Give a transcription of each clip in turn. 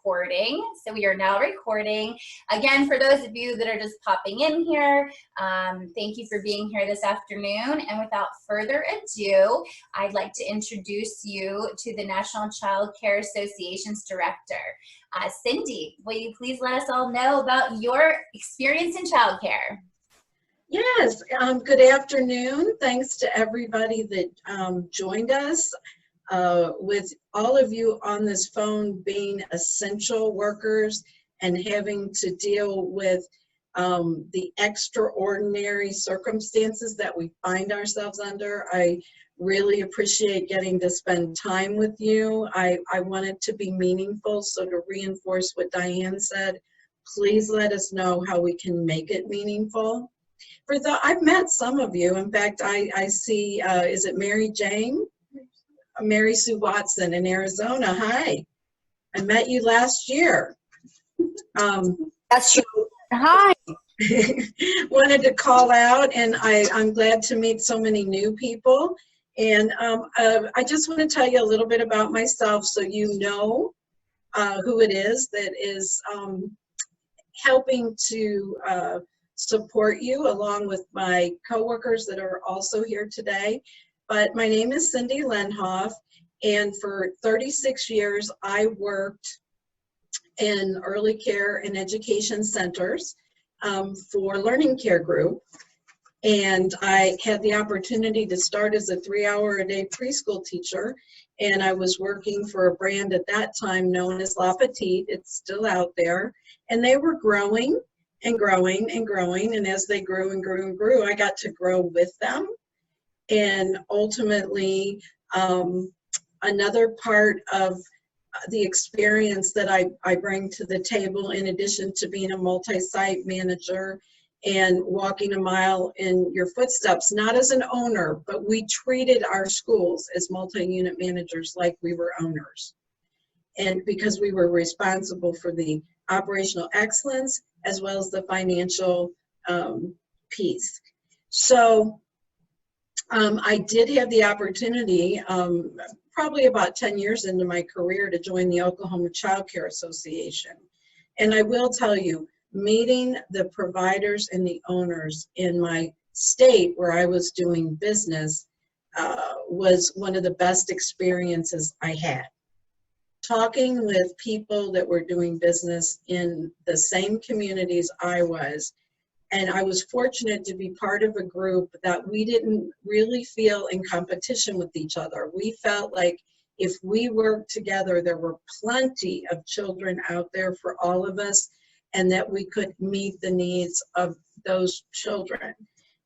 recording. So we are now recording. Again, for those of you that are just popping in here, thank you for being here this afternoon. And without further ado, I'd like to introduce you to the National Child Care Association's director. Cindy, will you please let us all know about your experience in childcare? Yes, good afternoon. Thanks to everybody that joined us. With all of you on this phone being essential workers and having to deal with the extraordinary circumstances that we find ourselves under, I really appreciate getting to spend time with you. I want it to be meaningful, so to reinforce what Diane said, please let us know how we can make it meaningful. I've met some of you. In fact, I see, is it Mary Jane? Mary Sue Watson in Arizona. Hi. I met you last year. That's true. Hi. Wanted to call out, and I'm glad to meet so many new people. And I just want to tell you a little bit about myself so you know who it is that is helping to support you, along with my coworkers that are also here today. But my name is Cindy Lenhoff, and for 36 years I worked in early care and education centers for Learning Care Group. And I had the opportunity to start as a 3-hour-a-day preschool teacher, and I was working for a brand at that time known as La Petite. It's still out there, and they were growing and growing and growing, and as they grew and grew and grew, I got to grow with them. And ultimately, another part of the experience that I bring to the table, in addition to being a multi-site manager and walking a mile in your footsteps, not as an owner, but we treated our schools as multi-unit managers like we were owners. And because we were responsible for the operational excellence as well as the financial piece. So I did have the opportunity, probably about 10 years into my career, to join the Oklahoma Child Care Association. And I will tell you, meeting the providers and the owners in my state where I was doing business was one of the best experiences I had. Talking with people that were doing business in the same communities I was, and I was fortunate to be part of a group that we didn't really feel in competition with each other. We felt like if we worked together, there were plenty of children out there for all of us, and that we could meet the needs of those children.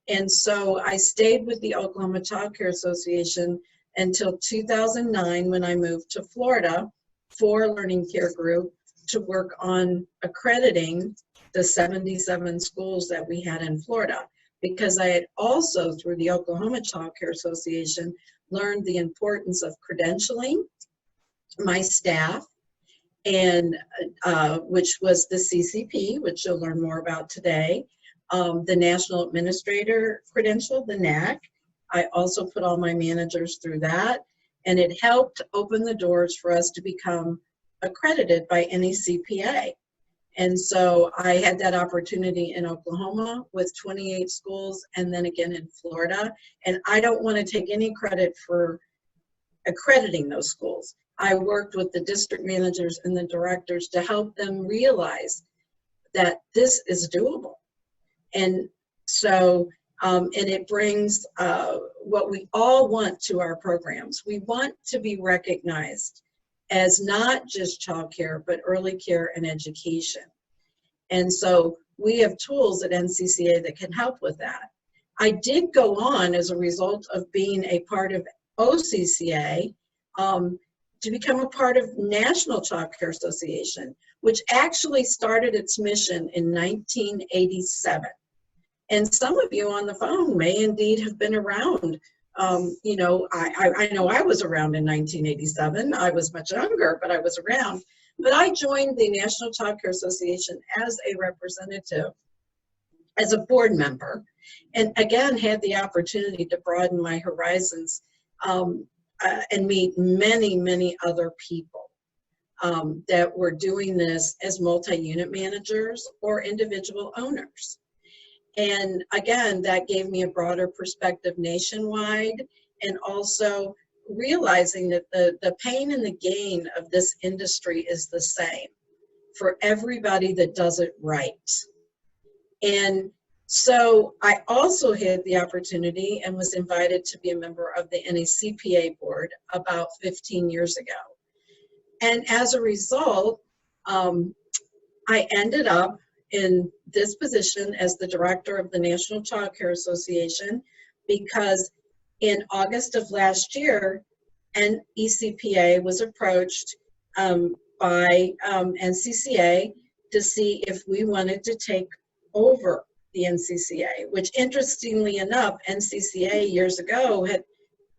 And so I stayed with the Oklahoma Child Care Association until 2009, when I moved to Florida for Learning Care Group to work on accrediting the 77 schools that we had in Florida, because I had also, through the Oklahoma Child Care Association, learned the importance of credentialing my staff, and which was the CCP, which you'll learn more about today, the National Administrator Credential, the NAC. I also put all my managers through that, and it helped open the doors for us to become accredited by NECPA. And so I had that opportunity in Oklahoma with 28 schools, and then again in Florida. And I don't want to take any credit for accrediting those schools. I worked with the district managers and the directors to help them realize that this is doable. And so, and it brings what we all want to our programs. We want to be recognized as not just childcare, but early care and education. And so we have tools at NCCA that can help with that. I did go on, as a result of being a part of OCCA, to become a part of National Child Care Association, which actually started its mission in 1987. And some of you on the phone may indeed have been around. You know, I know I was around in 1987. I was much younger, but I was around. But I joined the National Child Care Association as a representative, as a board member, and again had the opportunity to broaden my horizons and meet many, many other people. that were doing this as multi-unit managers or individual owners. And again, that gave me a broader perspective nationwide, and also realizing that the pain and the gain of this industry is the same for everybody that does it right. And so I also had the opportunity and was invited to be a member of the NECPA board about 15 years ago. And as a result, I ended up in this position as the director of the National Child Care Association, because in August of last year, NECPA was approached by NCCA to see if we wanted to take over the NCCA, which interestingly enough, NCCA years ago had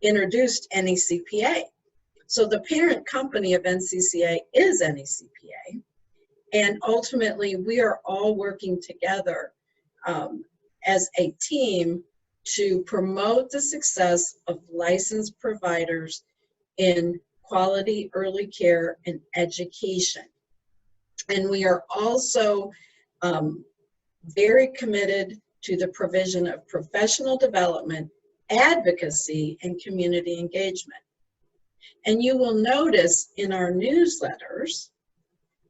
introduced NECPA. So the parent company of NCCA is NECPA. And ultimately, we are all working together as a team to promote the success of licensed providers in quality early care and education. And we are also very committed to the provision of professional development, advocacy, and community engagement. And you will notice in our newsletters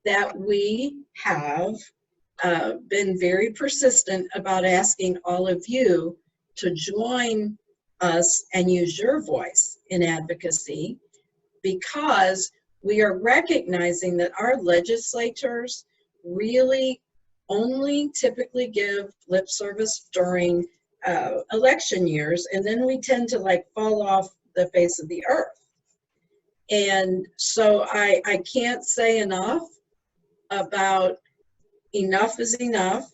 that we have been very persistent about asking all of you to join us and use your voice in advocacy, because we are recognizing that our legislators really only typically give lip service during election years, and then we tend to like fall off the face of the earth. And so I can't say enough about enough is enough,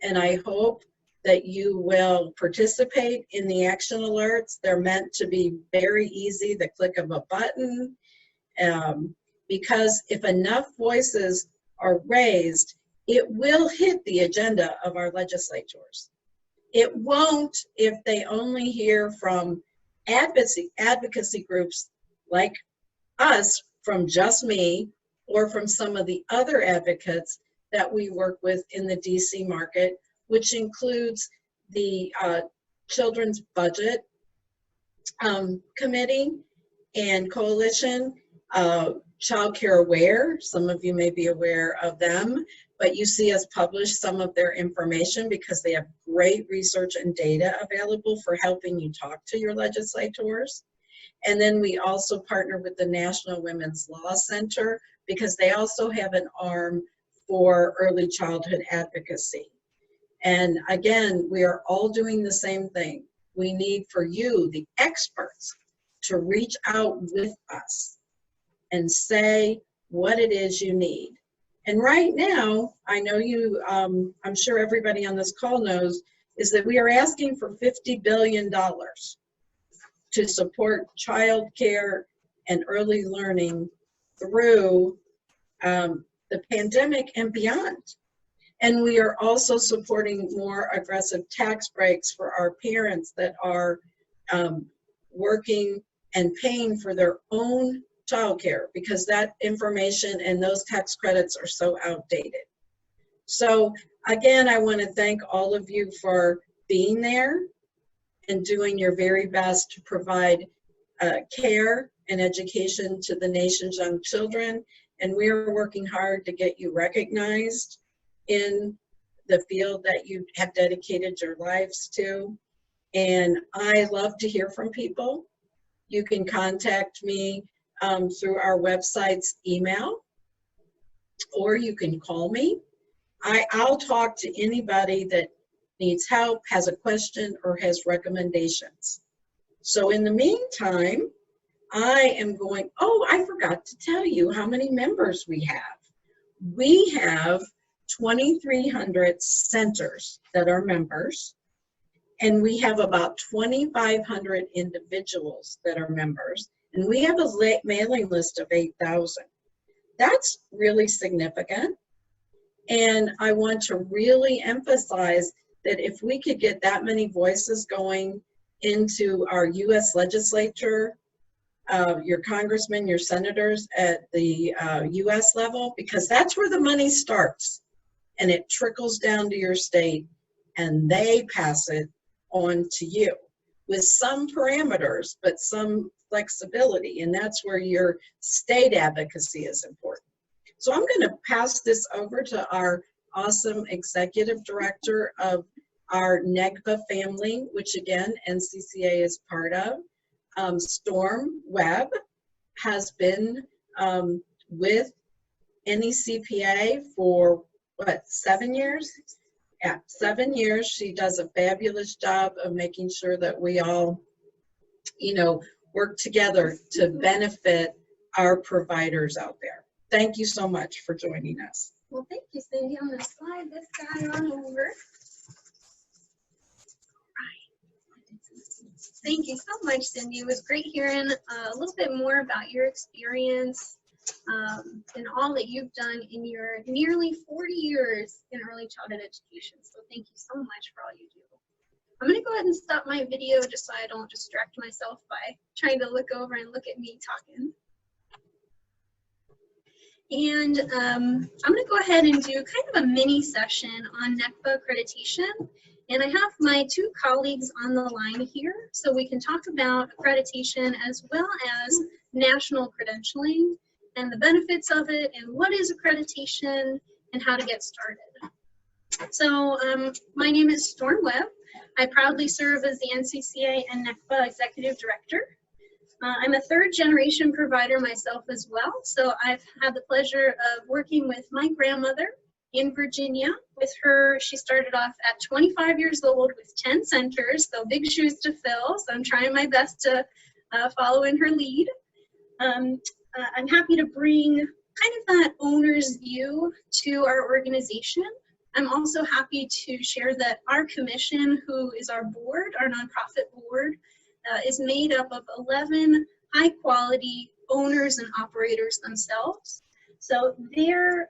and I hope that you will participate in the action alerts. They're meant to be very easy, the click of a button, because if enough voices are raised, it will hit the agenda of our legislators. It won't if they only hear from advocacy groups like us, from just me, or from some of the other advocates that we work with in the DC market, which includes the Children's Budget Committee and Coalition, Child Care Aware. Some of you may be aware of them, but you see us publish some of their information because they have great research and data available for helping you talk to your legislators. And then we also partner with the National Women's Law Center, because they also have an arm for early childhood advocacy. And again, we are all doing the same thing. We need for you, the experts, to reach out with us and say what it is you need. And right now, I know you, I'm sure everybody on this call knows, is that we are asking for $50 billion to support childcare and early learning through the pandemic and beyond. And we are also supporting more aggressive tax breaks for our parents that are working and paying for their own childcare, because that information and those tax credits are so outdated. So again, I want to thank all of you for being there and doing your very best to provide care and education to the nation's young children. And we are working hard to get you recognized in the field that you have dedicated your lives to. And I love to hear from people. You can contact me through our website's email, or you can call me. I'll talk to anybody that needs help, has a question, or has recommendations. So in the meantime, I am going, oh, I forgot to tell you how many members we have. We have 2,300 centers that are members, and we have about 2,500 individuals that are members, and we have a mailing list of 8,000. That's really significant, and I want to really emphasize that if we could get that many voices going into our U.S. legislature, your congressmen, your senators at the US level, because that's where the money starts. And it trickles down to your state, and they pass it on to you with some parameters, but some flexibility. And that's where your state advocacy is important. So I'm going to pass this over to our awesome executive director of our NECPA family, which again, NCCA is part of. Storm Webb has been with NECPA for what, 7 years? Yeah, 7 years. She does a fabulous job of making sure that we all, you know, work together to benefit our providers out there. Thank you so much for joining us. Well, thank you, Cindy. I'm going to slide this guy on over. Thank you so much, Cindy. It was great hearing a little bit more about your experience and all that you've done in your nearly 40 years in early childhood education. So thank you so much for all you do. I'm going to go ahead and stop my video just so I don't distract myself by trying to look over and look at me talking. And I'm going to go ahead and do kind of a mini session on NECPA accreditation. And I have my two colleagues on the line here, so we can talk about accreditation as well as national credentialing and the benefits of it and what is accreditation and how to get started. So my name is Storm Webb. I proudly serve as the NCCA and NECPA Executive Director. I'm a third-generation provider myself as well, so I've had the pleasure of working with my grandmother in Virginia. With her, she started off at 25 years old with 10 centers, so big shoes to fill, so I'm trying my best to follow in her lead. I'm happy to bring kind of that owner's view to our organization. I'm also happy to share that our commission, who is our board, our nonprofit board, is made up of 11 high-quality owners and operators themselves. So their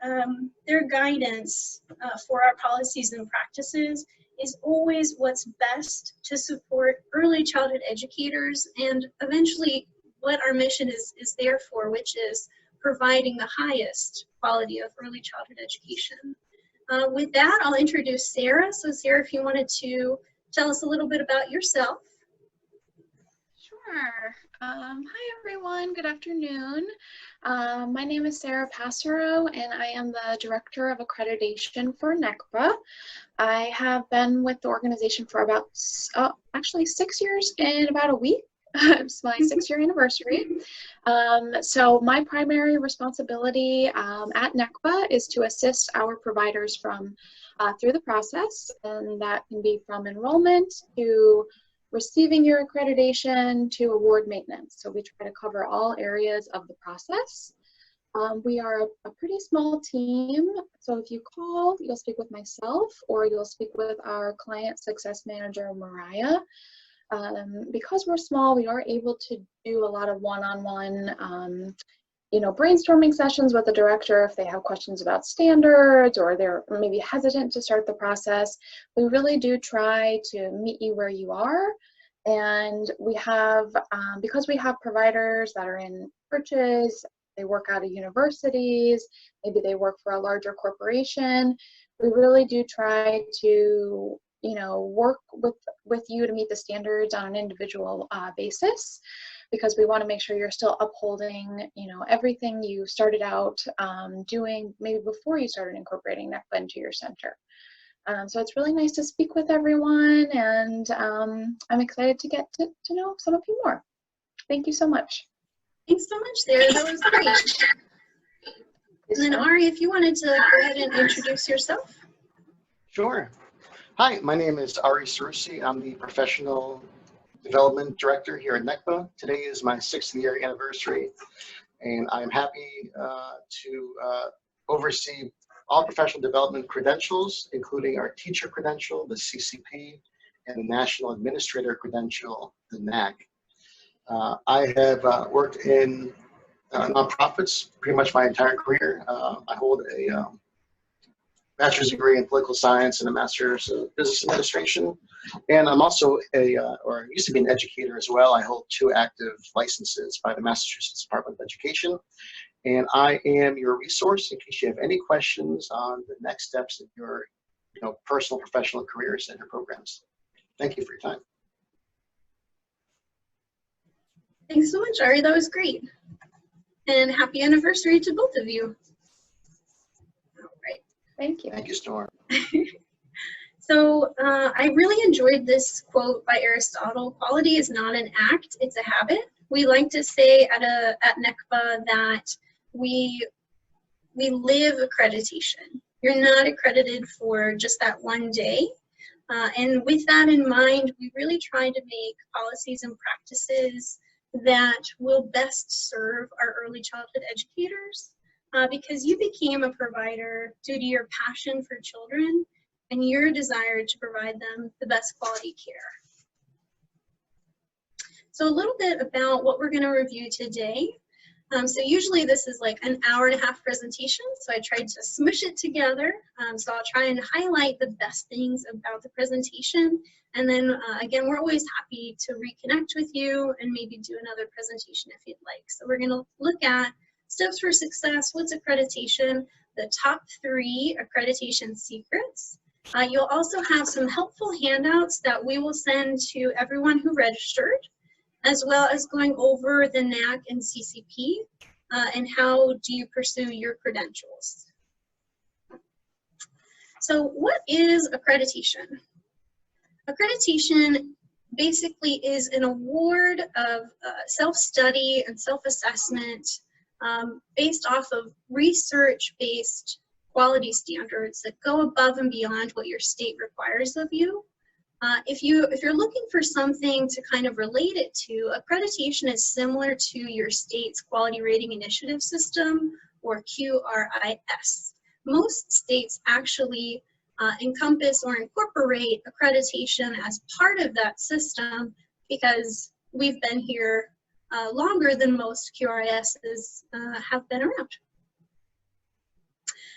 guidance for our policies and practices is always what's best to support early childhood educators and eventually what our mission is there for, which is providing the highest quality of early childhood education. With that, I'll introduce Sarah. So Sarah, if you wanted to tell us a little bit about yourself. Sure. Hi everyone, good afternoon. My name is Sarah Passero and I am the Director of Accreditation for NECPA. I have been with the organization for about, actually 6 years in about a week. It's my 6-year anniversary. So my primary responsibility at NECPA is to assist our providers from through the process, and that can be from enrollment to receiving your accreditation to award maintenance. So we try to cover all areas of the process. We are a pretty small team, so if you call, you'll speak with myself or you'll speak with our client success manager, Mariah. Because we're small, we are able to do a lot of one-on-one brainstorming sessions with the director if they have questions about standards or they're maybe hesitant to start the process. We really do try to meet you where you are. And we have, because we have providers that are in churches, they work out of universities, maybe they work for a larger corporation, we really do try to work with you to meet the standards on an individual basis, because we want to make sure you're still upholding, everything you started out doing maybe before you started incorporating NECPA into your center. So it's really nice to speak with everyone, and I'm excited to get to know some of you more. Thank you so much. Thanks so much, Sarah. That was great. And then Ari, if you wanted to go ahead and introduce yourself. Sure. Hi, my name is Ari Sarusi. I'm the Professional Development Director here at NECPA. Today is my 6th-year anniversary, and I'm happy to oversee all professional development credentials, including our teacher credential, the CCP, and the National Administrator credential, the NAC. I have worked in nonprofits pretty much my entire career. I hold a bachelor's degree in political science and a master's of business administration. And I'm also or used to be an educator as well. I hold 2 active licenses by the Massachusetts Department of Education. And I am your resource in case you have any questions on the next steps in your personal, professional careers and your programs. Thank you for your time. Thanks so much, Ari. That was great. And happy anniversary to both of you. All right. Thank you. Thank you, Storm. So I really enjoyed this quote by Aristotle. Quality is not an act, it's a habit. We like to say at NECPA that we live accreditation. You're not accredited for just that one day. And with that in mind, we really try to make policies and practices that will best serve our early childhood educators because you became a provider due to your passion for children and your desire to provide them the best quality care. So a little bit about what we're going to review today. So usually this is like an hour-and-a-half presentation, so I tried to smush it together. So I'll try and highlight the best things about the presentation. And then again, we're always happy to reconnect with you and maybe do another presentation if you'd like. So we're going to look at steps for success, what's accreditation, the top 3 accreditation secrets. You'll also have some helpful handouts that we will send to everyone who registered, as well as going over the NAC and CCP and how do you pursue your credentials. So what is accreditation? Accreditation basically is an award of self-study and self-assessment based off of research-based quality standards that go above and beyond what your state requires of you. If you're looking for something to kind of relate it to, accreditation is similar to your state's quality rating initiative system, or QRIS. Most states actually encompass or incorporate accreditation as part of that system because we've been here longer than most QRISs have been around.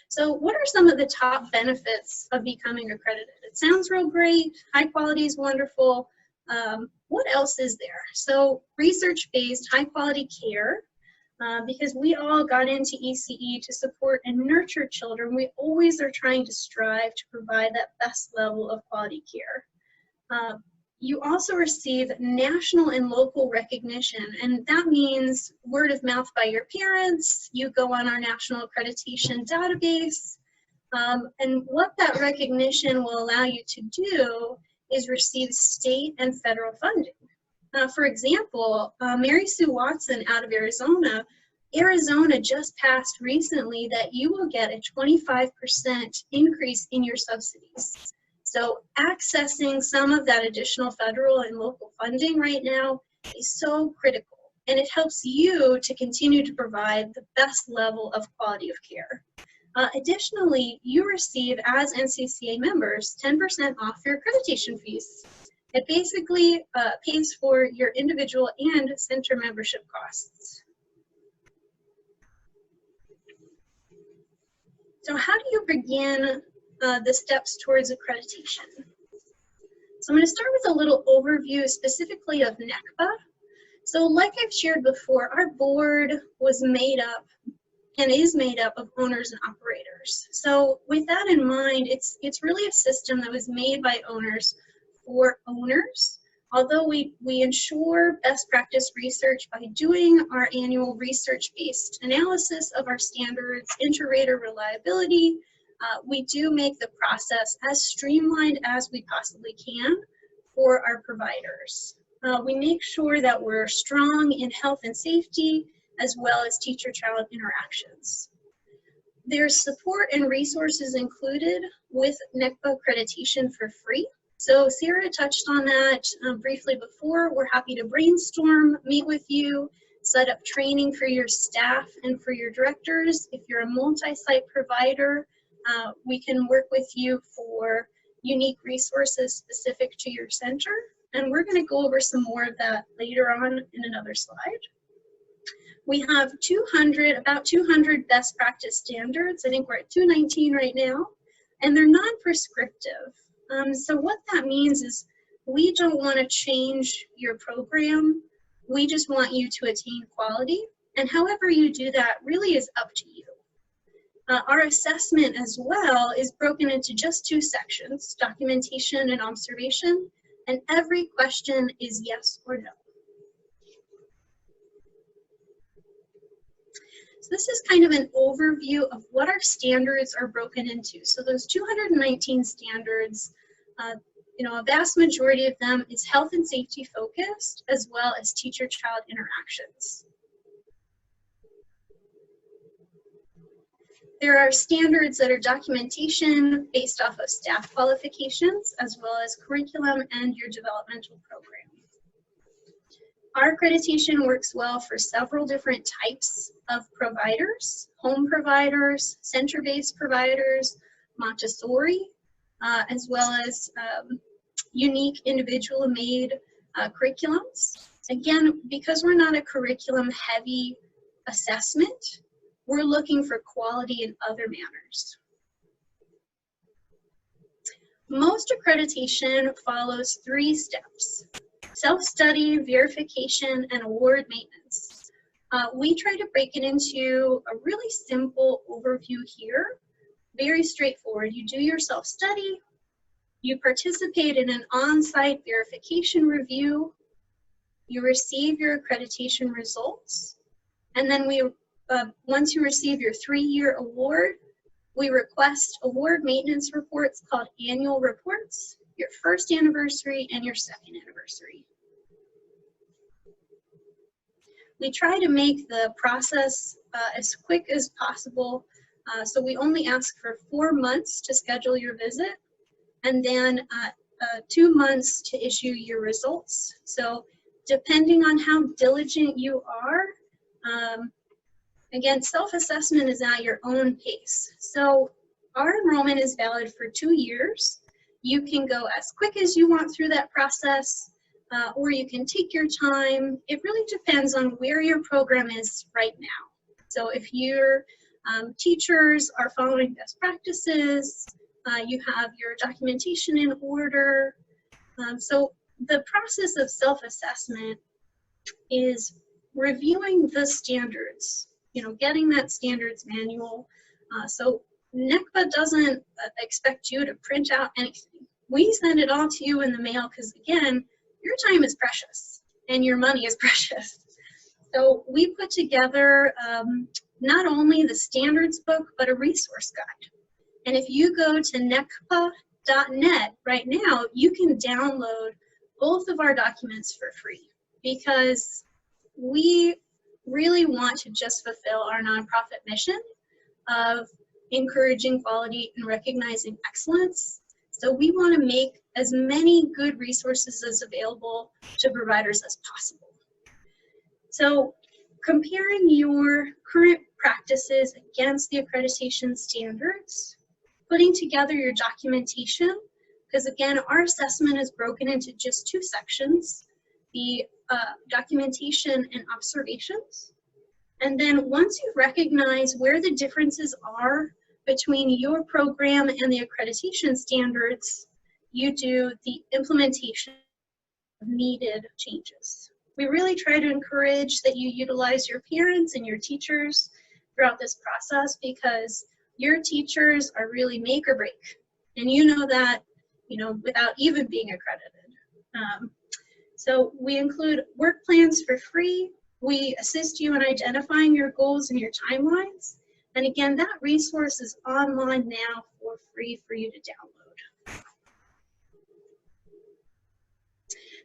So what are some of the top benefits of becoming accredited? It sounds real great, high quality is wonderful. What else is there? So research-based high quality care, because we all got into ECE to support and nurture children, we always are trying to strive to provide that best level of quality care. You also receive national and local recognition, and that means word of mouth by your parents. You go on our national accreditation database, and what that recognition will allow you to do is receive state and federal funding. For example, Mary Sue Watson out of Arizona just passed recently that you will get a 25% increase in your subsidies. So accessing some of that additional federal and local funding right now is so critical, and it helps you to continue to provide the best level of quality of care. Additionally, you receive, as NCCA members, 10% off your accreditation fees. It basically pays for your individual and center membership costs. So how do you begin the steps towards accreditation? So I'm going to start with a little overview specifically of NECPA. So like I've shared before, our board was made up and is made up of owners and operators. So with that in mind, it's really a system that was made by owners for owners. Although we ensure best practice research by doing our annual research-based analysis of our standards, inter-rater reliability, we do make the process as streamlined as we possibly can for our providers. We make sure that we're strong in health and safety, as well as teacher-child interactions. There's support and resources included with NECPA accreditation for free. So Sarah touched on that briefly before. We're happy to brainstorm, meet with you, set up training for your staff and for your directors. If you're a multi-site provider, we can work with you for unique resources specific to your center. And we're going to go over some more of that later on in another slide. We have about 200 best practice standards. I think we're at 219 right now. and they're non-prescriptive. So what that means is we don't want to change your program. We just want you to attain quality. And however you do that really is up to you. Our assessment as well is broken into just 2 sections, documentation and observation, and every question is yes or no. So this is kind of an overview of what our standards are broken into. So those 219 standards, you know, a vast majority of them is health and safety focused, as well as teacher-child interactions. There are standards that are documentation based off of staff qualifications, as well as curriculum and your developmental program. Our accreditation works well for several different types of providers: home providers, center-based providers, Montessori, as well as unique individual-made curriculums. Again, because we're not a curriculum-heavy assessment, we're looking for quality in other manners. Most accreditation follows 3 steps: self-study, verification, and award maintenance. We try to break it into a really simple overview here, very straightforward. You do your self-study, you participate in an on-site verification review, you receive your accreditation results, and then once you receive your 3-year award, we request award maintenance reports called annual reports, your 1st anniversary and your 2nd anniversary. We try to make the process as quick as possible, so we only ask for 4 months to schedule your visit, and then 2 months to issue your results. So depending on how diligent you are, again, self-assessment is at your own pace. So our enrollment is valid for 2 years. You can go as quick as you want through that process, or you can take your time. It really depends on where your program is right now. So if your teachers are following best practices, you have your documentation in order. So the process of self-assessment is reviewing the standards, you know, getting that standards manual. So NECPA doesn't expect you to print out anything. We send it all to you in the mail because, again, your time is precious and your money is precious. So we put together not only the standards book, but a resource guide. And if you go to NECPA.net right now, you can download both of our documents for free, because we really want to just fulfill our nonprofit mission of encouraging quality and recognizing excellence. So we want to make as many good resources as available to providers as possible. So comparing your current practices against the accreditation standards, putting together your documentation, because again, our assessment is broken into just 2 sections, the documentation and observations. And then once you recognize where the differences are between your program and the accreditation standards, you do the implementation of needed changes. We really try to encourage that you utilize your parents and your teachers throughout this process, because your teachers are really make or break. And you know that, you know, without even being accredited. So we include work plans for free. We assist you in identifying your goals and your timelines. And again, that resource is online now for free for you to download.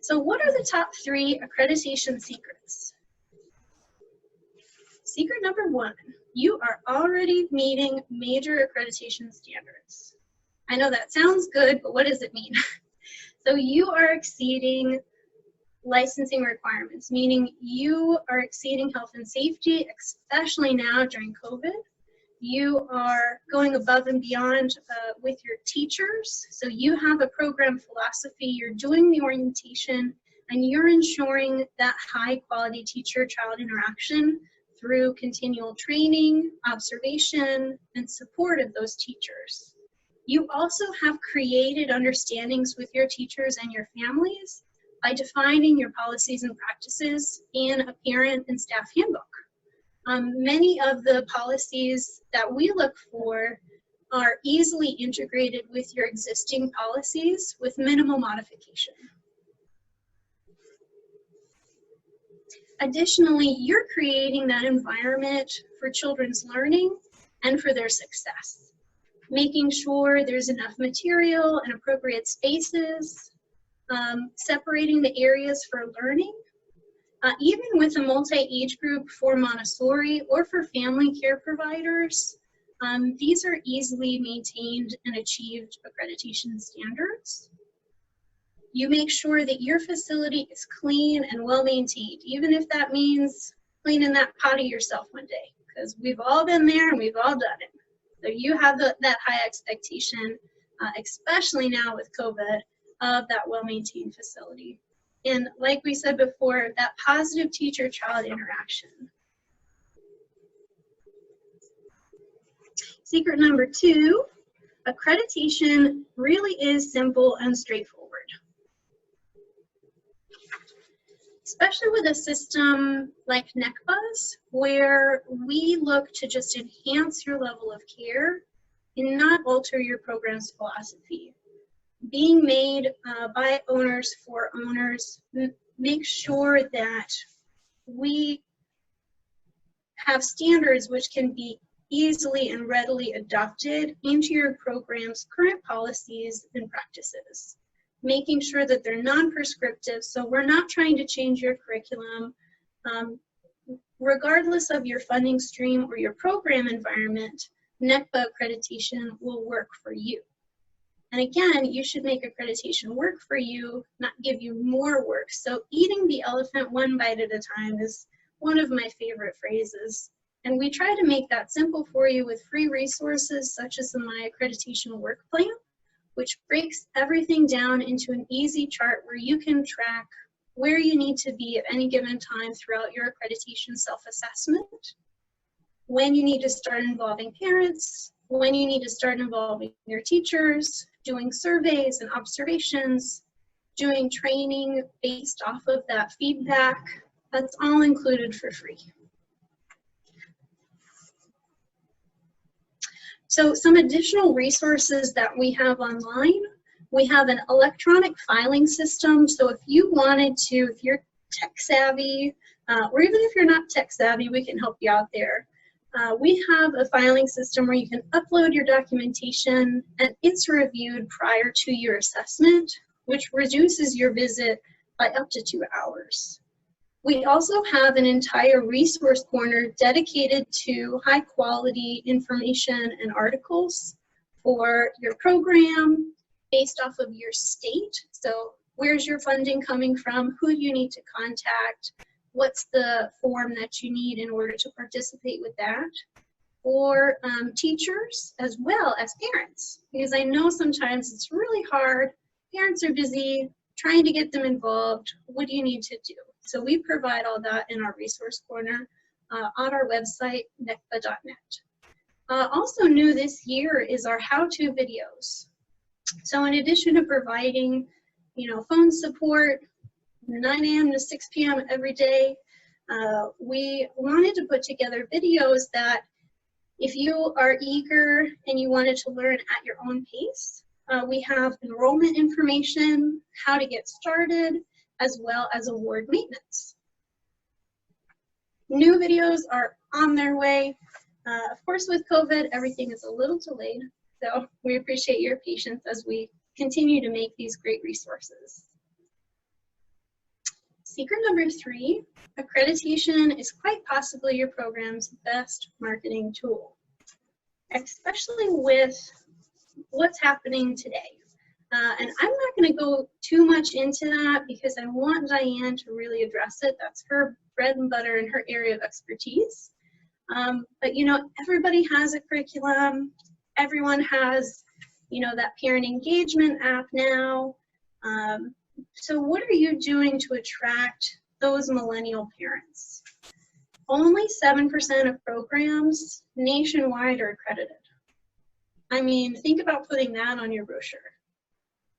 So what are the top 3 accreditation secrets? Secret number 1, you are already meeting major accreditation standards. I know that sounds good, but what does it mean? So you are exceeding licensing requirements, meaning you are exceeding health and safety, especially now during COVID. You are going above and beyond with your teachers. So you have a program philosophy, you're doing the orientation, and you're ensuring that high quality teacher-child interaction through continual training, observation, and support of those teachers. You also have created understandings with your teachers and your families by defining your policies and practices in a parent and staff handbook. Many of the policies that we look for are easily integrated with your existing policies with minimal modification. Additionally, you're creating that environment for children's learning and for their success, making sure there's enough material and appropriate spaces, separating the areas for learning. Even with a multi-age group for Montessori or for family care providers, these are easily maintained and achieved accreditation standards. You make sure that your facility is clean and well maintained, even if that means cleaning that potty yourself one day, because we've all been there and we've all done it. So you have that high expectation, especially now with COVID, of that well-maintained facility. And like we said before, that positive teacher-child interaction. Secret number 2, accreditation really is simple and straightforward. Especially with a system like NECPA's, where we look to just enhance your level of care and not alter your program's philosophy. Being made by owners for owners, make sure that we have standards which can be easily and readily adopted into your program's current policies and practices. Making sure that they're non-prescriptive, so we're not trying to change your curriculum. Regardless of your funding stream or your program environment, NECPA accreditation will work for you. And again, you should make accreditation work for you, not give you more work. So eating the elephant one bite at a time is one of my favorite phrases. And we try to make that simple for you with free resources such as the My Accreditation Work Plan, which breaks everything down into an easy chart where you can track where you need to be at any given time throughout your accreditation self-assessment, when you need to start involving parents, when you need to start involving your teachers, doing surveys and observations, doing training based off of that feedback. That's all included for free. So some additional resources that we have online, we have an electronic filing system. So if you wanted to, if you're tech savvy, or even if you're not tech savvy, we can help you out there. We have a filing system where you can upload your documentation and it's reviewed prior to your assessment, which reduces your visit by up to 2 hours. We also have an entire resource corner dedicated to high quality information and articles for your program based off of your state. So where's your funding coming from? Who do you need to contact? What's the form that you need in order to participate with that? Or teachers as well as parents, because I know sometimes it's really hard. Parents are busy trying to get them involved. What do you need to do? So we provide all that in our resource corner on our website, necpa.net. Also new this year is our how-to videos. So in addition to providing, phone support, 9 a.m. to 6 p.m. every day, we wanted to put together videos that if you are eager and you wanted to learn at your own pace, we have enrollment information, how to get started, as well as award maintenance. New videos are on their way. Of course, with COVID, everything is a little delayed, so we appreciate your patience as we continue to make these great resources. Secret number 3, accreditation is quite possibly your program's best marketing tool, especially with what's happening today. And I'm not going to go too much into that because I want Diane to really address it. That's her bread and butter and her area of expertise. But everybody has a curriculum. Everyone has, that parent engagement app now. So what are you doing to attract those millennial parents? Only 7% of programs nationwide are accredited. I mean, think about putting that on your brochure.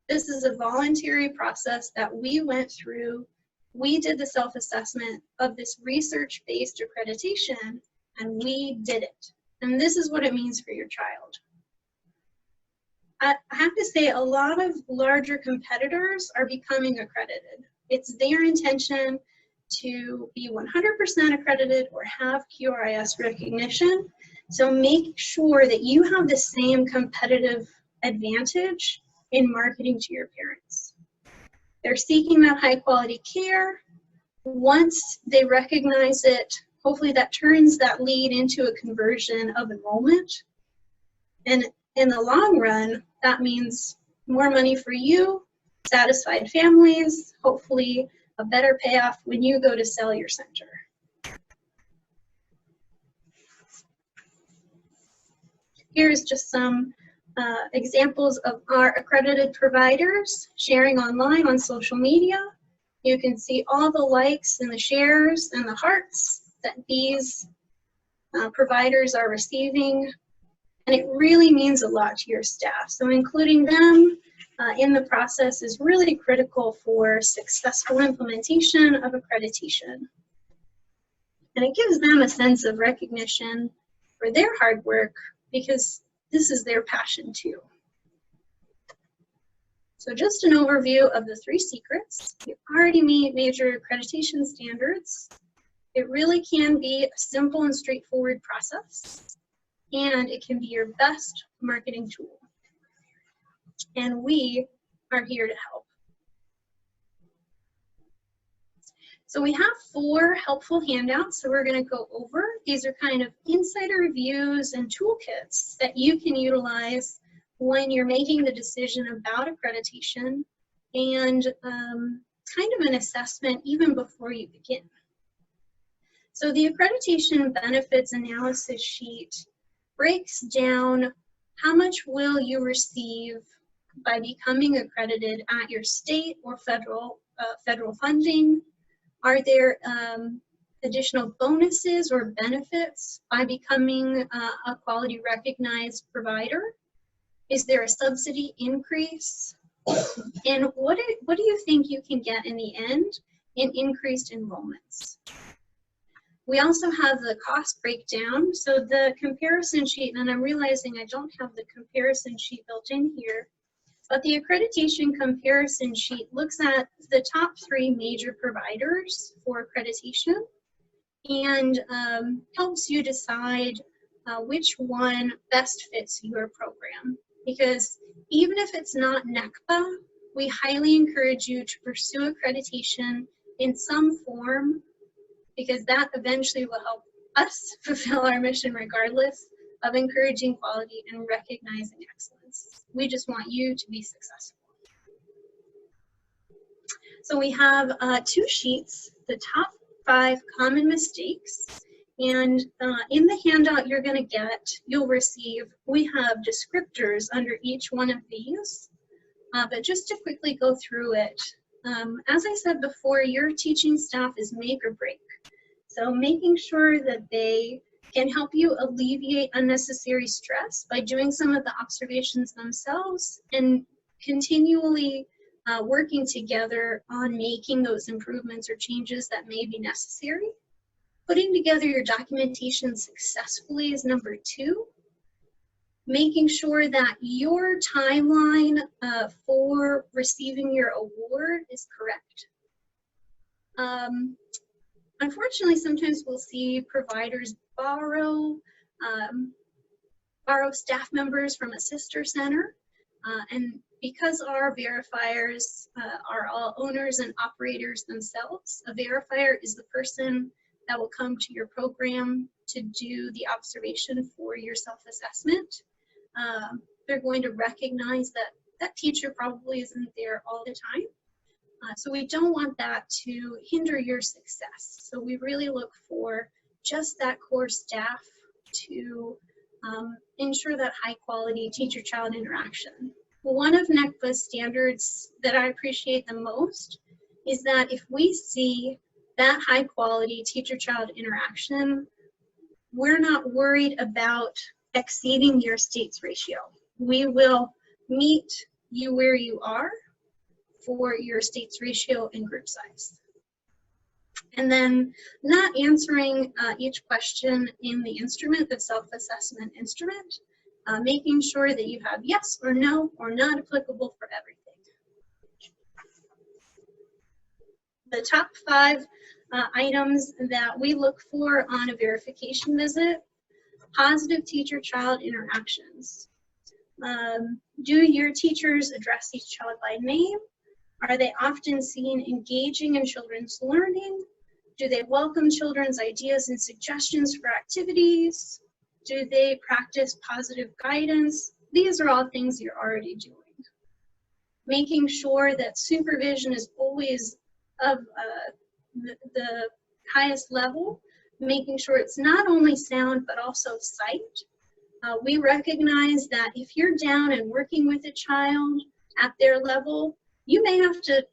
This is a voluntary process that we went through. We did the self-assessment of this research-based accreditation, and we did it. And this is what it means for your child. I have to say, a lot of larger competitors are becoming accredited. It's their intention to be 100% accredited or have QRIS recognition. So make sure that you have the same competitive advantage in marketing to your parents. They're seeking that high quality care. Once they recognize it, hopefully that turns that lead into a conversion of enrollment. And in the long run, that means more money for you, satisfied families, hopefully a better payoff when you go to sell your center. Here's just some examples of our accredited providers sharing online on social media. You can see all the likes and the shares and the hearts that these providers are receiving, and it really means a lot to your staff. So including them in the process is really critical for successful implementation of accreditation. And it gives them a sense of recognition for their hard work because this is their passion too. So just an overview of the 3 secrets. You already meet major accreditation standards. It really can be a simple and straightforward process, and it can be your best marketing tool. And we are here to help. So we have 4 helpful handouts that we're going to go over. These are kind of insider reviews and toolkits that you can utilize when you're making the decision about accreditation and kind of an assessment even before you begin. So the accreditation benefits analysis sheet breaks down how much will you receive by becoming accredited at your state or federal funding. Are there additional bonuses or benefits by becoming a quality recognized provider? Is there a subsidy increase? And what do you think you can get in the end in increased enrollments? We also have the cost breakdown. So the comparison sheet, and I'm realizing I don't have the comparison sheet built in here, but the accreditation comparison sheet looks at the top 3 major providers for accreditation and helps you decide which one best fits your program. Because even if it's not NECPA, we highly encourage you to pursue accreditation in some form, because that eventually will help us fulfill our mission regardless of encouraging quality and recognizing excellence. We just want you to be successful. So we have 2 sheets, the top 5 common mistakes. And in the handout you're going to get, you'll receive, we have descriptors under each one of these. But just to quickly go through it, as I said before, your teaching staff is make or break. So making sure that they can help you alleviate unnecessary stress by doing some of the observations themselves and continually working together on making those improvements or changes that may be necessary. Putting together your documentation successfully is number 2. Making sure that your timeline for receiving your award is correct. Unfortunately, sometimes we'll see providers borrow staff members from a sister center, and because our verifiers are all owners and operators themselves, a verifier is the person that will come to your program to do the observation for your self-assessment. They're going to recognize that that teacher probably isn't there all the time. So we don't want that to hinder your success. So we really look for just that core staff to ensure that high quality teacher-child interaction. One of NECPA's standards that I appreciate the most is that if we see that high quality teacher-child interaction, we're not worried about exceeding your state's ratio. we will meet you where you are for your state's ratio and group size. And then not answering each question in the instrument, the self-assessment instrument, making sure that you have yes or no or not applicable for everything. The top 5 items that we look for on a verification visit: positive teacher-child interactions. Do your teachers address each child by name? Are they often seen engaging in children's learning? Do they welcome children's ideas and suggestions for activities? Do they practice positive guidance? These are all things you're already doing. Making sure that supervision is always of the highest level, making sure it's not only sound but also sight. We recognize that if you're down and working with a child at their level, you may have to,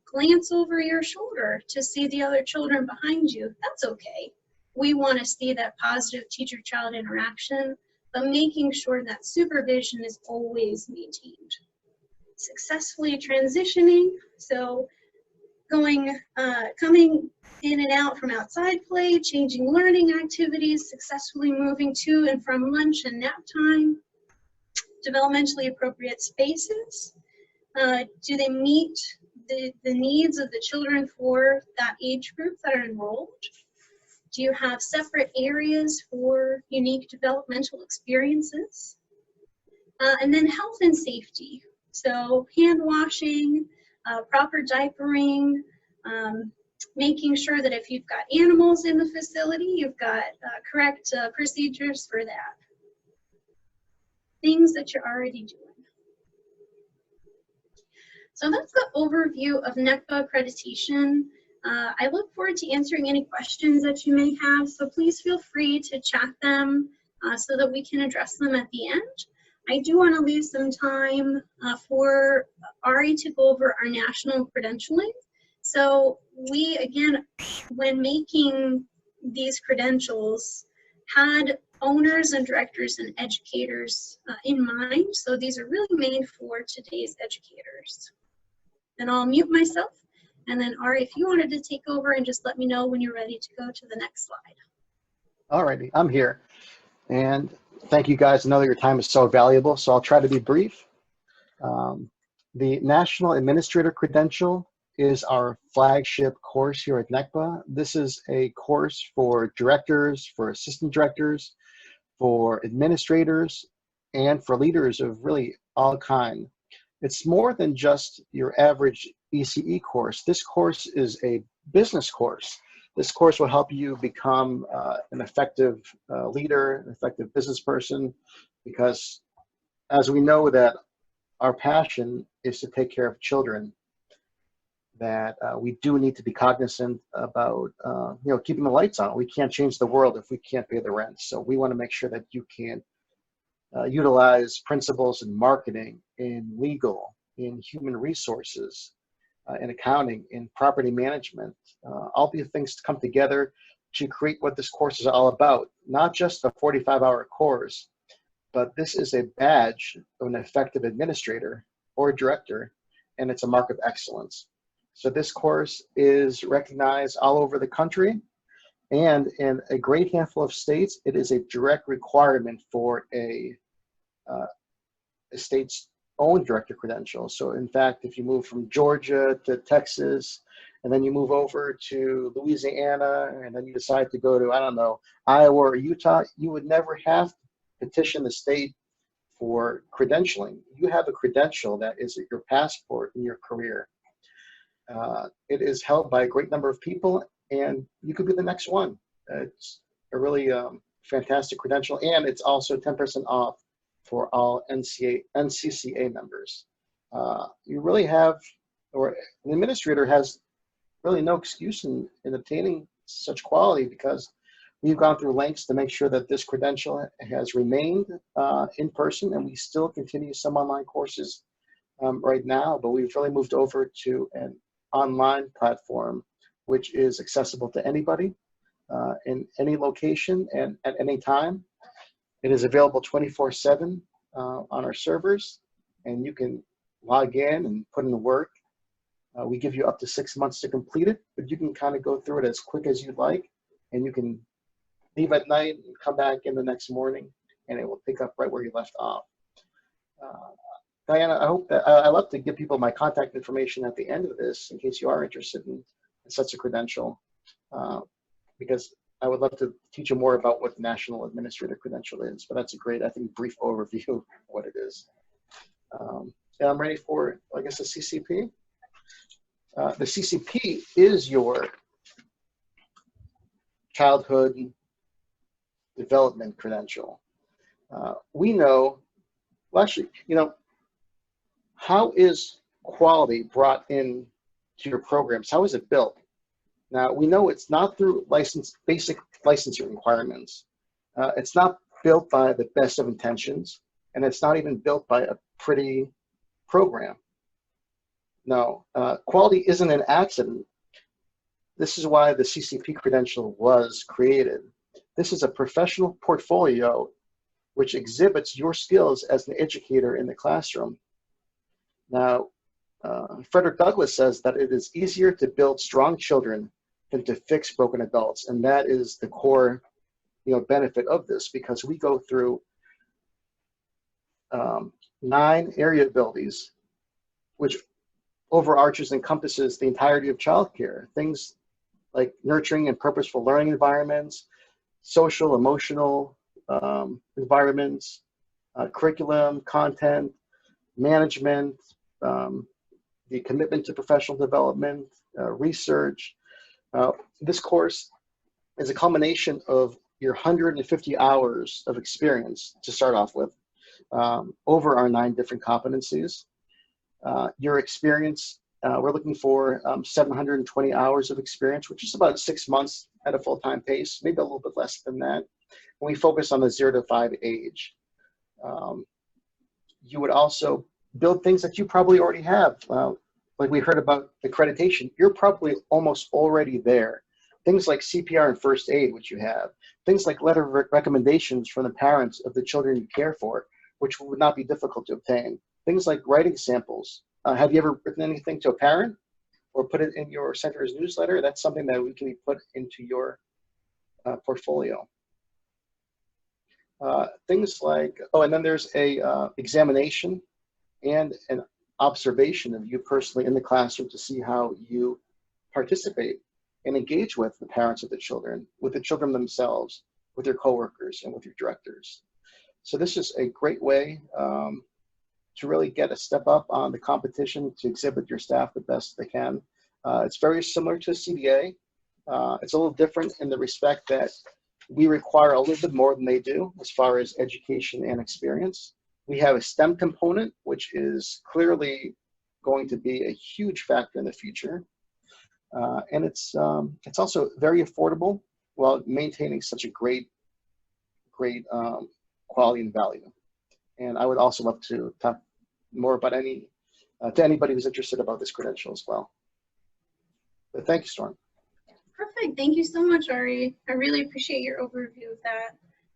glance over your shoulder to see the other children behind you. That's okay. We want to see that positive teacher-child interaction, but making sure that supervision is always maintained. Successfully transitioning, so coming in and out from outside play, changing learning activities, successfully moving to and from lunch and nap time. Developmentally appropriate spaces. Do they meet the needs of the children for that age group that are enrolled? Do you have separate areas for unique developmental experiences? And then health and safety. So hand washing, proper diapering, making sure that if you've got animals in the facility, you've got correct procedures for that. Things that you're already doing. So that's the overview of NECPA accreditation. I look forward to answering any questions that you may have, so please feel free to chat them so that we can address them at the end. I do want to leave some time for Ari to go over our national credentialing. So we, again, when making these credentials, had owners and directors and educators in mind. So these are really made for today's educators. And I'll mute myself. And then Ari, if you wanted to take over and just let me know when you're ready to go to the next slide. All righty, I'm here. And thank you guys. I know that your time is so valuable, so I'll try to be brief. The National Administrator Credential is our flagship course here at NECPA. This is a course for directors, for assistant directors, for administrators, and for leaders of really all kinds. It's more than just your average ECE course. This course is a business course. This course will help you become an effective leader, an effective business person, because as we know that our passion is to take care of children, that we do need to be cognizant about keeping the lights on. We can't change the world if we can't pay the rent. So we want to make sure that you can utilize principles in marketing, in legal, in human resources, in accounting, in property management. All these things come together to create what this course is all about. Not just a 45-hour course, but this is a badge of an effective administrator or director, and it's a mark of excellence. So this course is recognized all over the country, and in a great handful of states, it is a direct requirement for a state's own director credential. So in fact, if you move from Georgia to Texas, and then you move over to Louisiana, and then you decide to go to, I don't know, Iowa or Utah, you would never have to petition the state for credentialing. You have a credential that is your passport in your career. It is held by a great number of people, and you could be the next one. It's a really fantastic credential, and it's also 10% off for all NCCA members. You really have, or an administrator has really no excuse in obtaining such quality, because we've gone through lengths to make sure that this credential has remained in person, and we still continue some online courses right now, but we've really moved over to an online platform which is accessible to anybody in any location and at any time. It is available 24/7 on our servers, and you can log in and put in the work. We give you up to 6 months to complete it, but you can kind of go through it as quick as you'd like, and you can leave at night and come back in the next morning, and it will pick up right where you left off. Diana, I hope that I love to give people my contact information at the end of this in case you are interested in such a credential, because I would love to teach you more about what the National Administrator Credential is, but that's a great, I think, brief overview of what it is. And I'm ready for, I guess, the CCP. The CCP is your childhood development credential. We know, well, actually, you know, how is quality brought in to your programs? How is it built? Now, we know it's not through basic licensing requirements. It's not built by the best of intentions, and it's not even built by a pretty program. No, quality isn't an accident. This is why the CCP credential was created. This is a professional portfolio which exhibits your skills as an educator in the classroom. Now, Frederick Douglass says that it is easier to build strong children than to fix broken adults, and that is the core, benefit of this, because we go through 9 area abilities, which overarches and encompasses the entirety of childcare. Things like nurturing and purposeful learning environments, social, emotional environments, curriculum, content, management, the commitment to professional development, research. This course is a culmination of your 150 hours of experience to start off with over our 9 different competencies. Your experience, we're looking for 720 hours of experience, which is about 6 months at a full-time pace, maybe a little bit less than that. When we focus on the 0 to 5 age. You would also build things that you probably already have. Like we heard about accreditation, you're probably almost already there. Things like CPR and first aid, which you have. Things like letter of recommendations from the parents of the children you care for, which would not be difficult to obtain. Things like writing samples. Have you ever written anything to a parent or put it in your center's newsletter? That's something that we can put into your portfolio. Things like, and then there's a examination and an observation of you personally in the classroom to see how you participate and engage with the parents of the children, with the children themselves, with your coworkers, and with your directors. So this is a great way to really get a step up on the competition, to exhibit your staff the best they can. It's very similar to a CDA. It's a little different in the respect that we require a little bit more than they do as far as education and experience. We have a STEM component, which is clearly going to be a huge factor in the future. And it's also very affordable while maintaining such a great quality and value. And I would also love to talk more about to anybody who's interested about this credential as well. But thank you, Storm. Perfect. Thank you so much, Ari. I really appreciate your overview of that.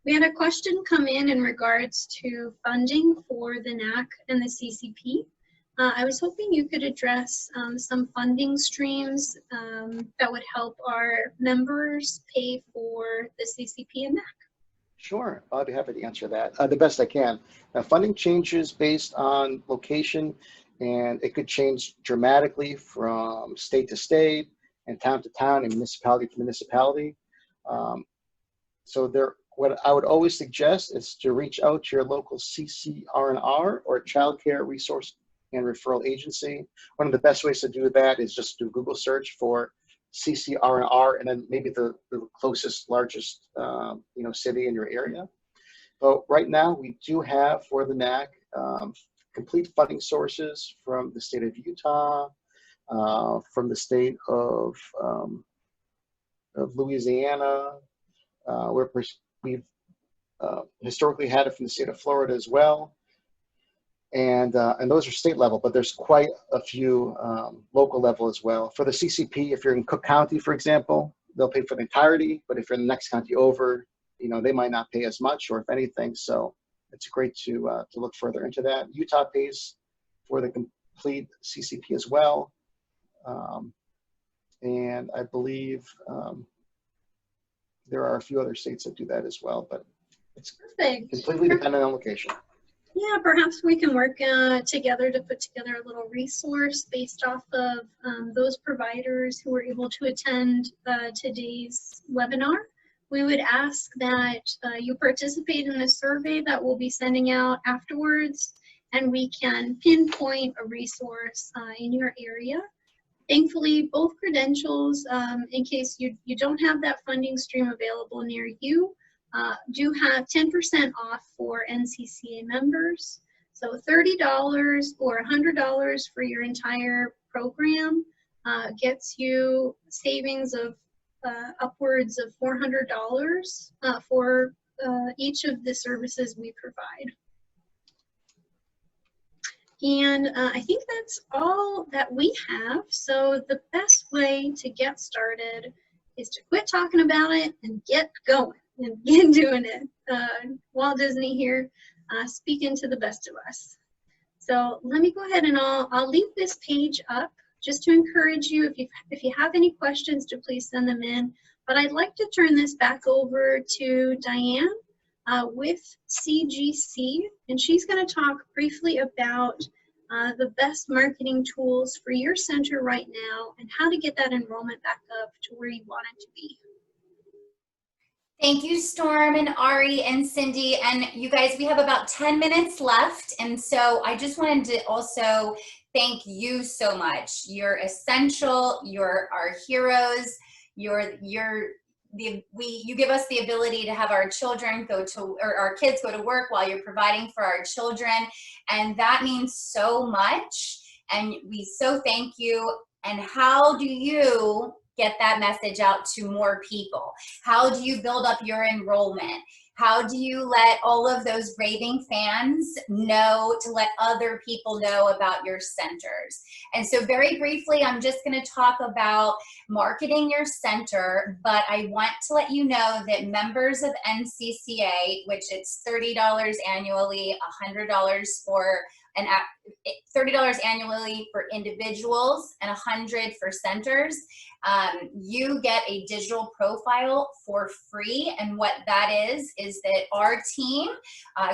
We had a question come in regards to funding for the NAC and the CCP. I was hoping you could address some funding streams that would help our members pay for the CCP and NAC. Sure, I'll be happy to answer that the best I can. Now, funding changes based on location, and it could change dramatically from state to state and town to town and municipality to municipality. What I would always suggest is to reach out to your local CCR&R or Child Care Resource and Referral Agency. One of the best ways to do that is just do a Google search for CCR&R and then maybe the closest, largest city in your area. But right now we do have for the NAC complete funding sources from the state of Utah, from the state of Louisiana. We've historically had it from the state of Florida as well. And those are state level, but there's quite a few local level as well. For the CCP, if you're in Cook County, for example, they'll pay for the entirety, but if you're in the next county over, they might not pay as much, or if anything. So it's great to look further into that. Utah pays for the complete CCP as well. And I believe there are a few other states that do that as well, but it's Perfect. completely dependent on location. Yeah, perhaps we can work together to put together a little resource based off of those providers who were able to attend today's webinar. We would ask that you participate in the survey that we'll be sending out afterwards, and we can pinpoint a resource in your area. Thankfully, both credentials, in case you don't have that funding stream available near you, do have 10% off for NCCA members. So $30 or $100 for your entire program gets you savings of upwards of $400 for each of the services we provide. And I think that's all that we have. So the best way to get started is to quit talking about it and get going and get doing it. Walt Disney here, speaking to the best of us. So let me go ahead and I'll leave this page up just to encourage you, if you have any questions, to please send them in. But I'd like to turn this back over to Diane with CGC, and she's going to talk briefly about the best marketing tools for your center right now and how to get that enrollment back up to where you want it to be. Thank you, Storm and Ari and Cindy. And you guys, we have about 10 minutes left. And so I just wanted to also thank you so much. You're essential. You're our heroes. You give us the ability to have our children or our kids go to work while you're providing for our children. And that means so much. And we so thank you. And how do you get that message out to more people? How do you build up your enrollment? How do you let all of those raving fans know to let other people know about your centers? And so very briefly, I'm just going to talk about marketing your center, but I want to let you know that members of NCCA, which it's $30 annually, $100 for $30 annually for individuals and $100 for centers. You get a digital profile for free, and what that is that our team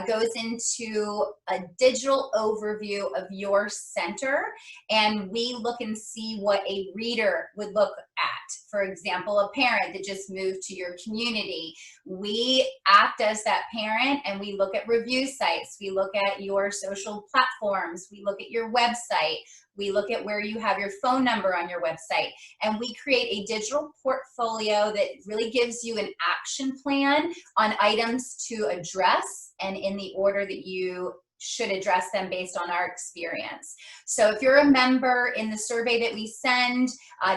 goes into a digital overview of your center, and we look and see what a reader would look at. For example, a parent that just moved to your community. We act as that parent, and we look at review sites. We look at your social platforms. We look at your website. We look at where you have your phone number on your website, and we create a digital portfolio that really gives you an action plan on items to address and in the order that you should address them based on our experience. So if you're a member, in the survey that we send,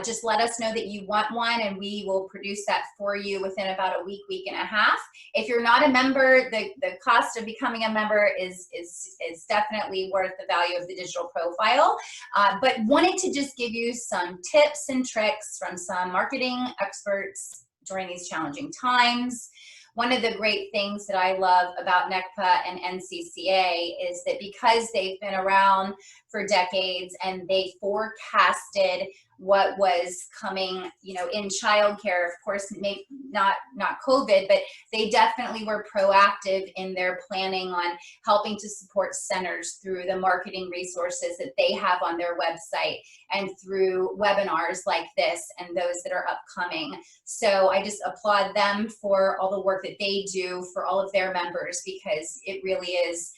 just let us know that you want one, and we will produce that for you within about a week, week and a half. If you're not a member, the cost of becoming a member is definitely worth the value of the digital profile. But wanted to just give you some tips and tricks from some marketing experts during these challenging times. One of the great things that I love about NECPA and NCCA is that because they've been around for decades and they forecasted what was coming, in childcare, of course, not COVID, but they definitely were proactive in their planning on helping to support centers through the marketing resources that they have on their website and through webinars like this and those that are upcoming. So I just applaud them for all the work that they do for all of their members, because it really is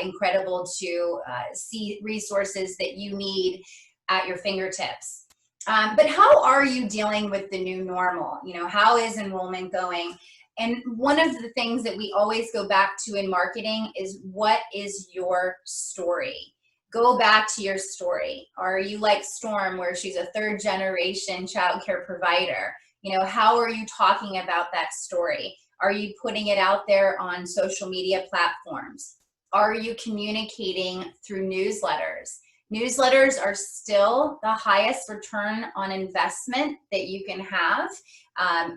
incredible to see resources that you need at your fingertips. But how are you dealing with the new normal? How is enrollment going? And one of the things that we always go back to in marketing is, what is your story? Go back to your story. Are you like Storm, where she's a third generation childcare provider? How are you talking about that story? Are you putting it out there on social media platforms? Are you communicating through newsletters? Newsletters are still the highest return on investment that you can have.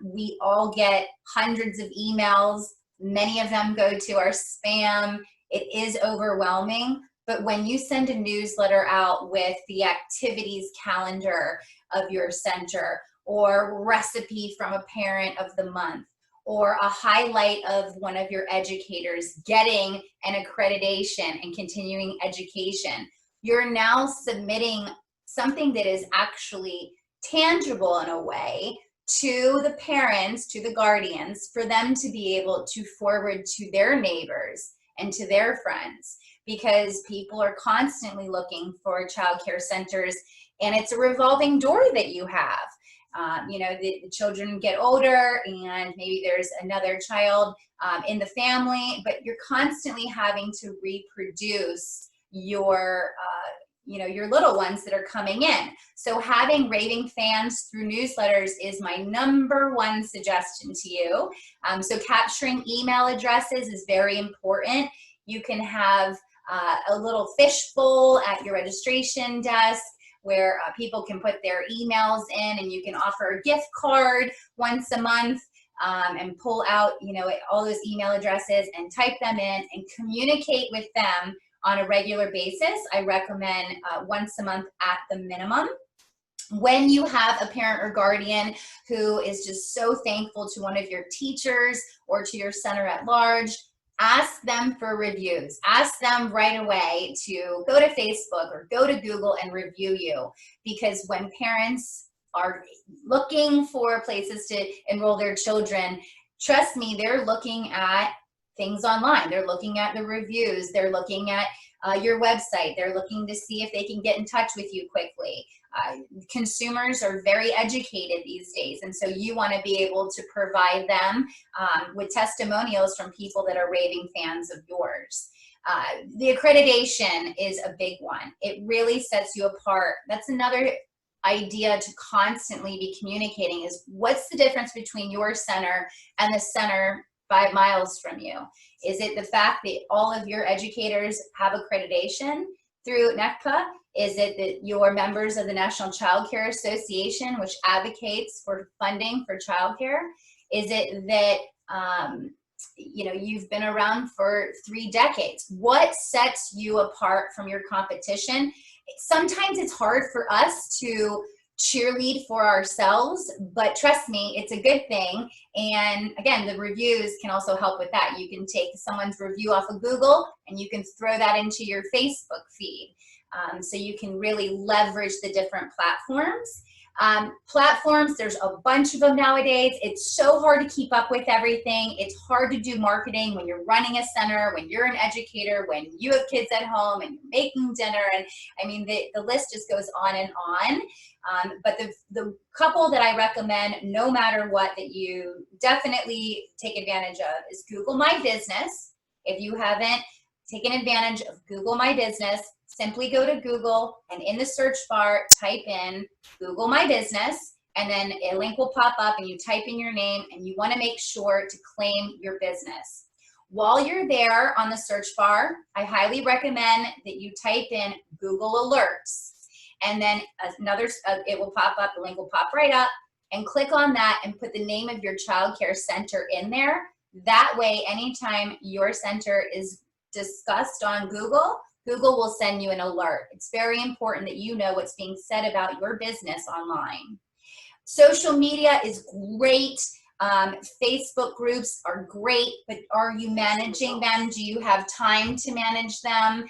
We all get hundreds of emails Many of them go to our spam. It is overwhelming, but when you send a newsletter out with the activities calendar of your center, or recipe from a parent of the month, or a highlight of one of your educators getting an accreditation and continuing education, you're now submitting something that is actually tangible in a way to the parents, to the guardians, for them to be able to forward to their neighbors and to their friends, because people are constantly looking for childcare centers, and it's a revolving door that you have. You know, the children get older and maybe there's another child in the family, but you're constantly having to reproduce your you know, your little ones that are coming in. So having raving fans through newsletters is my #1 suggestion to you. So capturing email addresses is very important. You can have a little fishbowl at your registration desk where people can put their emails in, and you can offer a gift card once a month and pull out, you know, all those email addresses and type them in and communicate with them on a regular basis. I recommend once a month at the minimum. When you have a parent or guardian who is just so thankful to one of your teachers or to your center at large, ask them for reviews. Ask them right away to go to Facebook or go to Google and review you, because when parents are looking for places to enroll their children, trust me, they're looking at things online. They're looking at the reviews. They're looking at your website. They're looking to see if they can get in touch with you quickly. Consumers are very educated these days, and so you want to be able to provide them with testimonials from people that are raving fans of yours. The accreditation is a big one. It really sets you apart. That's another idea to constantly be communicating, is what's the difference between your center and the center 5 miles from you? Is it the fact that all of your educators have accreditation through NECPA? Is it that you're members of the National Child Care Association, which advocates for funding for childcare? Is it that you know, you've been around for 3 decades? What sets you apart from your competition? Sometimes it's hard for us to cheerlead for ourselves, but trust me, it's a good thing. And again, the reviews can also help with that. You can take someone's review off of Google and you can throw that into your Facebook feed. So you can really leverage the different platforms. Platforms, there's a bunch of them nowadays. It's so hard to keep up with everything. It's hard to do marketing when you're running a center, when you're an educator, when you have kids at home and you're making dinner. And I mean, the list just goes on and on. But the couple that I recommend, no matter what, that you definitely take advantage of is Google My Business. If you haven't taken advantage of Google My Business, simply go to Google and in the search bar, type in Google My Business, and then a link will pop up and you type in your name, and you want to make sure to claim your business. While you're there on the search bar, I highly recommend that you type in Google Alerts, and then it will pop up, the link will pop right up, and click on that and put the name of your child care center in there. That way, anytime your center is discussed on Google, Google will send you an alert. It's very important that you know what's being said about your business online. Social media is great. Facebook groups are great, but are you managing them? Do you have time to manage them?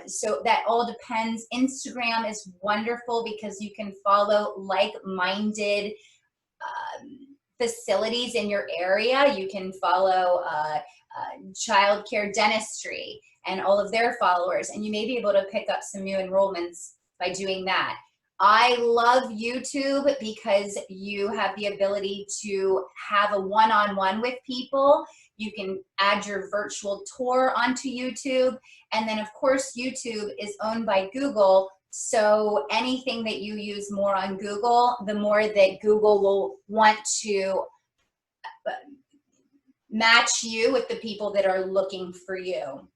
So that all depends. Instagram is wonderful because you can follow like-minded facilities in your area. You can follow child care dentistry and all of their followers, and you may be able to pick up some new enrollments by doing that. I love YouTube because you have the ability to have a one-on-one with people. You can add your virtual tour onto YouTube, and then of course YouTube is owned by Google, so anything that you use more on Google, the more that Google will want to match you with the people that are looking for you.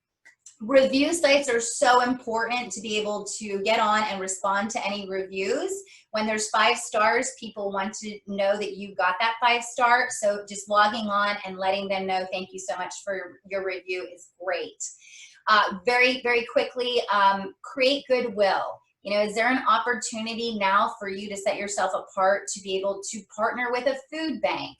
Review sites are so important to be able to get on and respond to any reviews. When there's 5 stars, people want to know that you got that 5-star. So just logging on and letting them know, thank you so much for your review is great. Very, very quickly, create goodwill. You know, is there an opportunity now for you to set yourself apart to be able to partner with a food bank?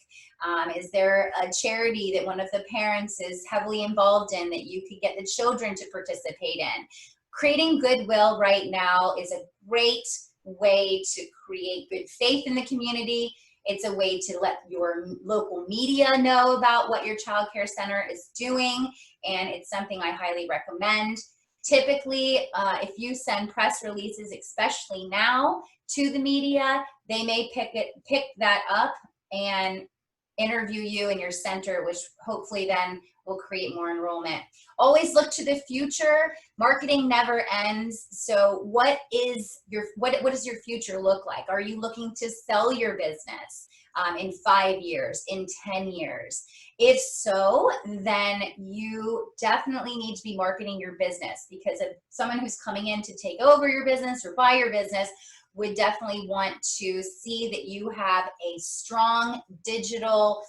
Is there a charity that one of the parents is heavily involved in that you could get the children to participate in? Creating goodwill right now is a great way to create good faith in the community. It's a way to let your local media know about what your child care center is doing, and it's something I highly recommend. Typically, if you send press releases, especially now, to the media, they may pick that up and interview you in your center, which hopefully then will create more enrollment. Always look to the future. Marketing never ends. So what does your future look like? Are you looking to sell your business in 5 years, in 10 years? If so, then you definitely need to be marketing your business, because if someone who's coming in to take over your business or buy your business would definitely want to see that you have a strong digital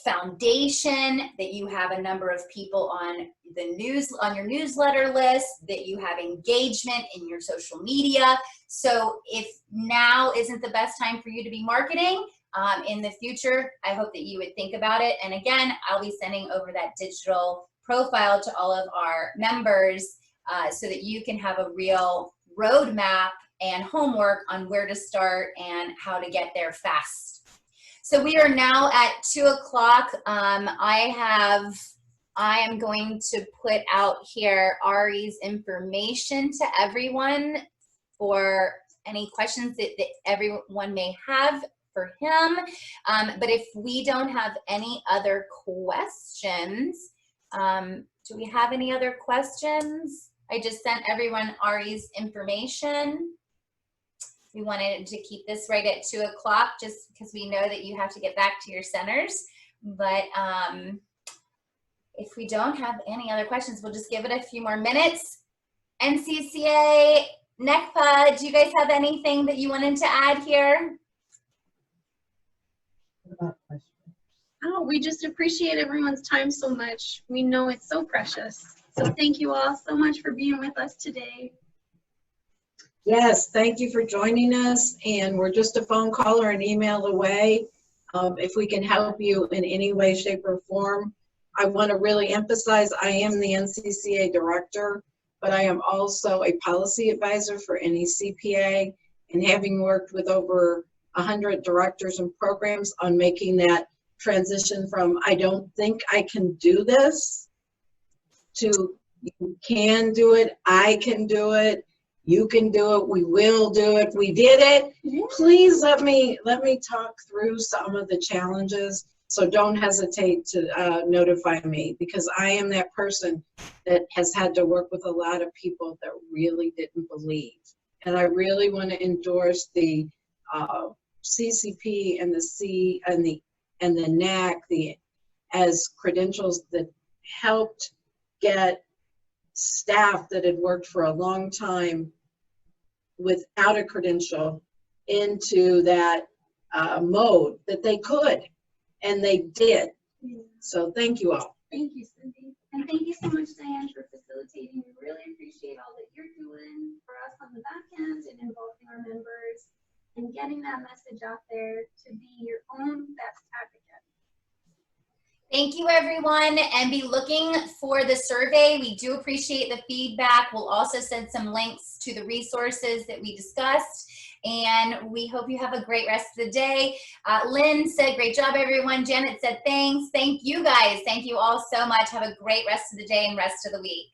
foundation, that you have a number of people on your newsletter list, that you have engagement in your social media. So if now isn't the best time for you to be marketing, in the future, I hope that you would think about it. And again, I'll be sending over that digital profile to all of our members so that you can have a real roadmap and homework on where to start and how to get there fast. So we are now at 2 o'clock. I am going to put out here Ari's information to everyone for any questions that everyone may have for him. But if we don't have any other questions, do we have any other questions? I just sent everyone Ari's information. We wanted to keep this right at 2 o'clock just because we know that you have to get back to your centers. But if we don't have any other questions, we'll just give it a few more minutes. NCCA, NECPA, do you guys have anything that you wanted to add here? Oh, we just appreciate everyone's time so much. We know it's so precious. So thank you all so much for being with us today. Yes, thank you for joining us, and we're just a phone call or an email away. If we can help you in any way, shape, or form. I want to really emphasize I am the NCCA director, but I am also a policy advisor for NECPA, and having worked with over 100 directors and programs on making that transition from I don't think I can do this to you can do it, I can do it, you can do it, we will do it, we did it. Please let me talk through some of the challenges. So don't hesitate to notify me, because I am that person that has had to work with a lot of people that really didn't believe. And I really want to endorse the CCP and the NAC as credentials that helped get staff that had worked for a long time without a credential into that mode that they could, and they did. So thank you all. Thank you, Cindy. And thank you so much, Diane, for facilitating. We really appreciate all that you're doing for us on the back end and involving our members and getting that message out there to be your own best advocate. Thank you, everyone, and be looking for the survey. We do appreciate the feedback. We'll also send some links to the resources that we discussed, and we hope you have a great rest of the day. Lynn said, great job, everyone. Janet said, thanks. Thank you, guys. Thank you all so much. Have a great rest of the day and rest of the week.